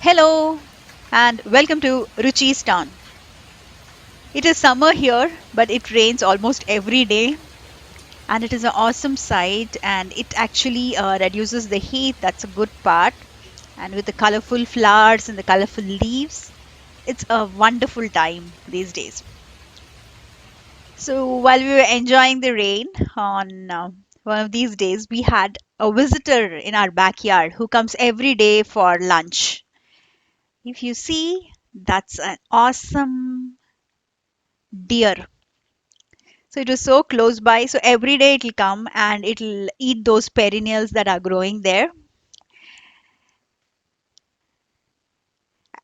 Hello and welcome to Ruchi's Town. It is summer here, but it rains almost every day, and it is an awesome sight. And it actually reduces the heat. That's a good part. And with the colorful flowers and the colorful leaves, it's a wonderful time these days. So while we were enjoying the rain on one of these days, we had a visitor in our backyard who comes every day for lunch. If you see, that's an awesome deer. So it was so close by. So every day it'll come and it'll eat those perennials that are growing there.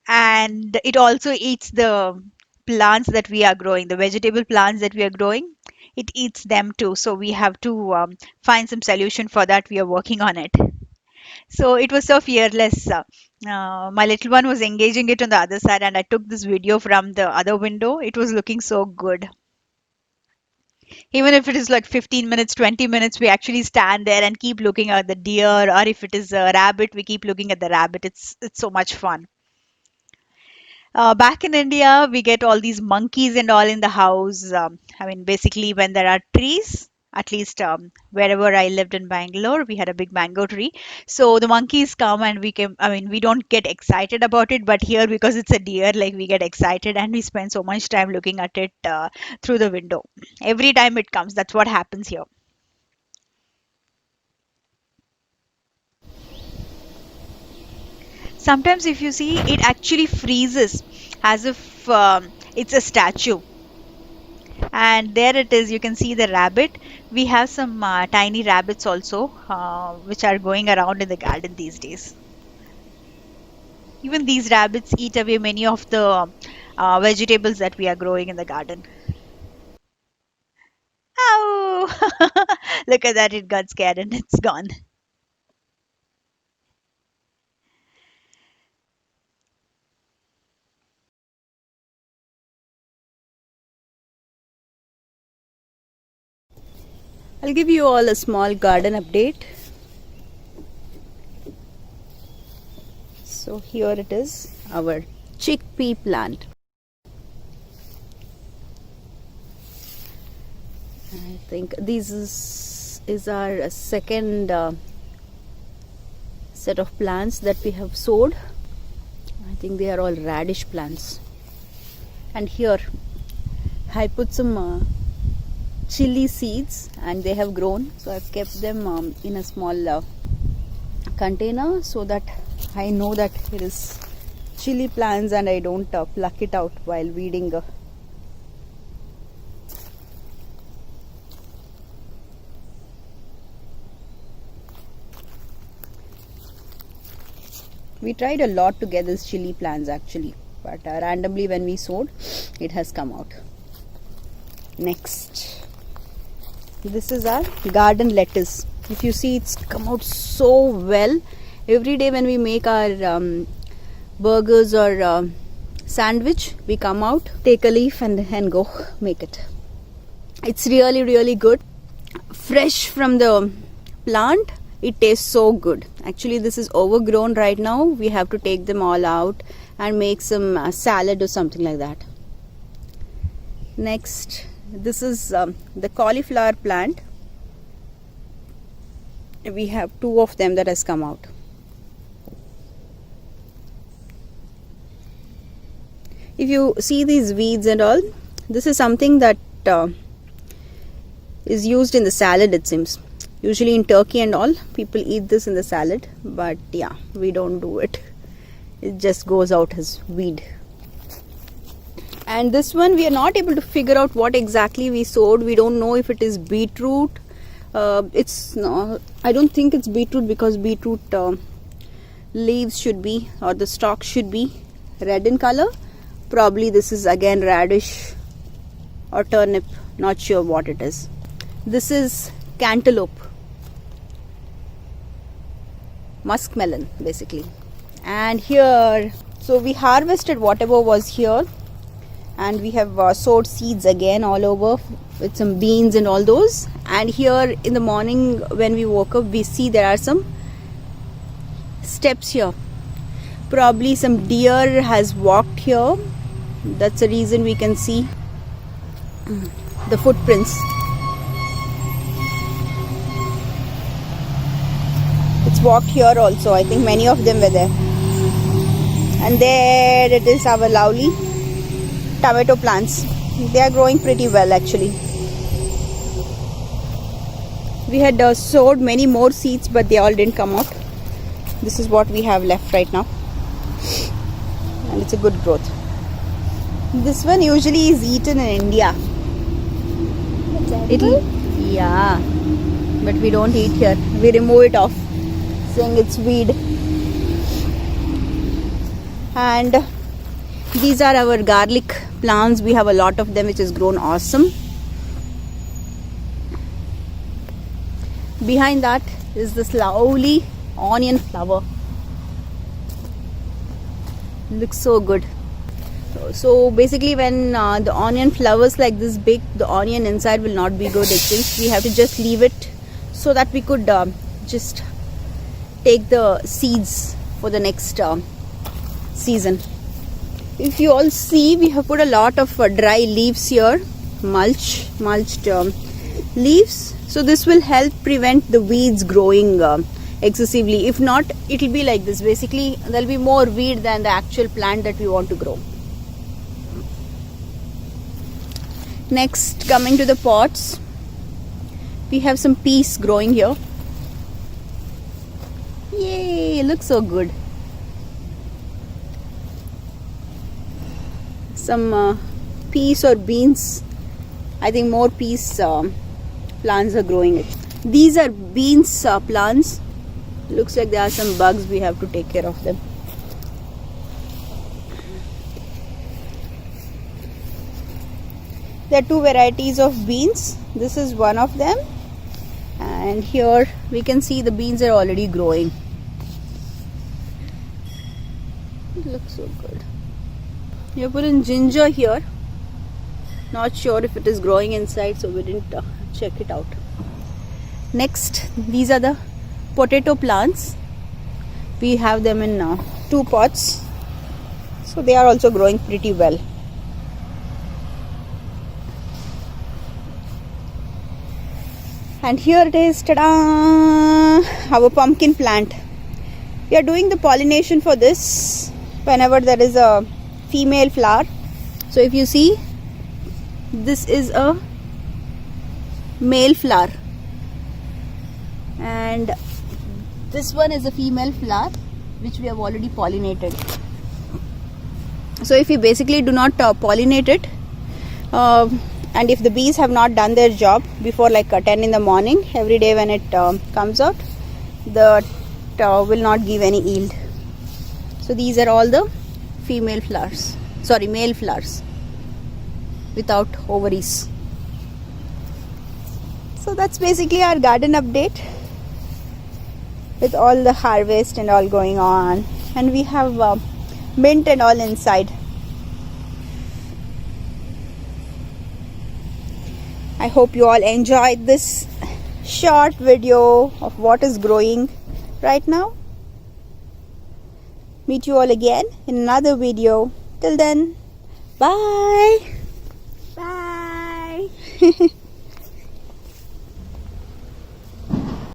And it also eats the plants that we are growing, the vegetable plants that we are growing. It eats them too. So we have to find some solution for that. We are working on it. So it was so fearless. My little one was engaging it on the other side, and I took this video from the other window. It was looking so good. Even if it is like 15 minutes, 20 minutes, we actually stand there and keep looking at the deer, or if it is a rabbit, we keep looking at the rabbit. It's so much fun. Back in India, we get all these monkeys and all in the house. I mean, basically, when there are trees, at least wherever I lived in Bangalore, we had a big mango tree. So the monkeys come and we can, I mean, we don't get excited about it, but here, because it's a deer, like we get excited and we spend so much time looking at it through the window. Every time it comes, that's what happens here. Sometimes, if you see, it actually freezes as if it's a statue. And there it is, you can see the rabbit. We have some tiny rabbits also, which are going around in the garden these days. Even these rabbits eat away many of the vegetables that we are growing in the garden. Oh, look at that, it got scared and it's gone. I'll give you all a small garden update. So here it is, our chickpea plant. I think this is our second set of plants that we have sowed. I think they are all radish plants. And here I put some chili seeds and they have grown. So I've kept them in a small container so that I know that it is chili plants and I don't pluck it out while weeding. We tried a lot to get these chili plants actually, but randomly when we sowed, it has come out. Next, this is our garden lettuce. If you see, it's come out so well. Every day when we make our burgers or sandwich, we come out, take a leaf and go make it. It's really, really good. Fresh from the plant, it tastes so good. Actually, this is overgrown right now. We have to take them all out and make some salad or something like that. Next, this is the cauliflower plant. We have two of them that has come out. If you see these weeds and all, this is something that is used in the salad, it seems. Usually in Turkey and all, people eat this in the salad, but yeah, we don't do it. It just goes out as weed. And this one, we are not able to figure out what exactly we sowed. We don't know if it is beetroot. It's no, I don't think it's beetroot, because beetroot leaves should be, or the stalk should be red in color. Probably this is again radish or turnip, not sure what it is. This is cantaloupe, muskmelon basically. And here, so we harvested whatever was here, and we have sowed seeds again all over with some beans and all those. And here in the morning when we woke up, we see there are some steps here. Probably some deer has walked here. That's the reason we can see the footprints. It's walked here also. I think many of them were there. And there it is, our lovely tomato plants. They are growing pretty well actually. We had sowed many more seeds, but they all didn't come out. This is what we have left right now, and it's a good growth. This one usually is eaten in India. Yeah, but we don't eat here. We remove it off, saying it's weed. And these are our garlic plants. We have a lot of them, which has grown awesome. Behind that is this lovely onion flower. Looks so good. So basically, when the onion flowers like this big, the onion inside will not be good. We have to just leave it so that we could just take the seeds for the next season. If you all see, we have put a lot of dry leaves here, mulched leaves. So this will help prevent the weeds growing excessively. If not, it will be like this. Basically, there will be more weed than the actual plant that we want to grow. Next, coming to the pots, we have some peas growing here. Yay, it looks so good. Some peas or beans. I think more peas plants are growing it. These are beans plants. Looks like there are some bugs. We have to take care of them. There are two varieties of beans. This is one of them, and here we can see the beans are already growing. It looks so good. We have put in ginger here. Not sure if it is growing inside, so we didn't check it out. Next, these are the potato plants. We have them in 2 pots, so they are also growing pretty well. And here it is, ta-da! Our pumpkin plant. We are doing the pollination for this whenever there is a female flower. So if you see, this is a male flower, and this one is a female flower which we have already pollinated. So if we basically do not pollinate it, and if the bees have not done their job before like 10 in the morning, every day when it comes out, the will not give any yield. So these are all the male flowers without ovaries. So that's basically our garden update, with all the harvest and all going on, and we have mint and all inside. I hope you all enjoyed this short video of what is growing right now. Meet you all again in another video. Till then, bye. Bye.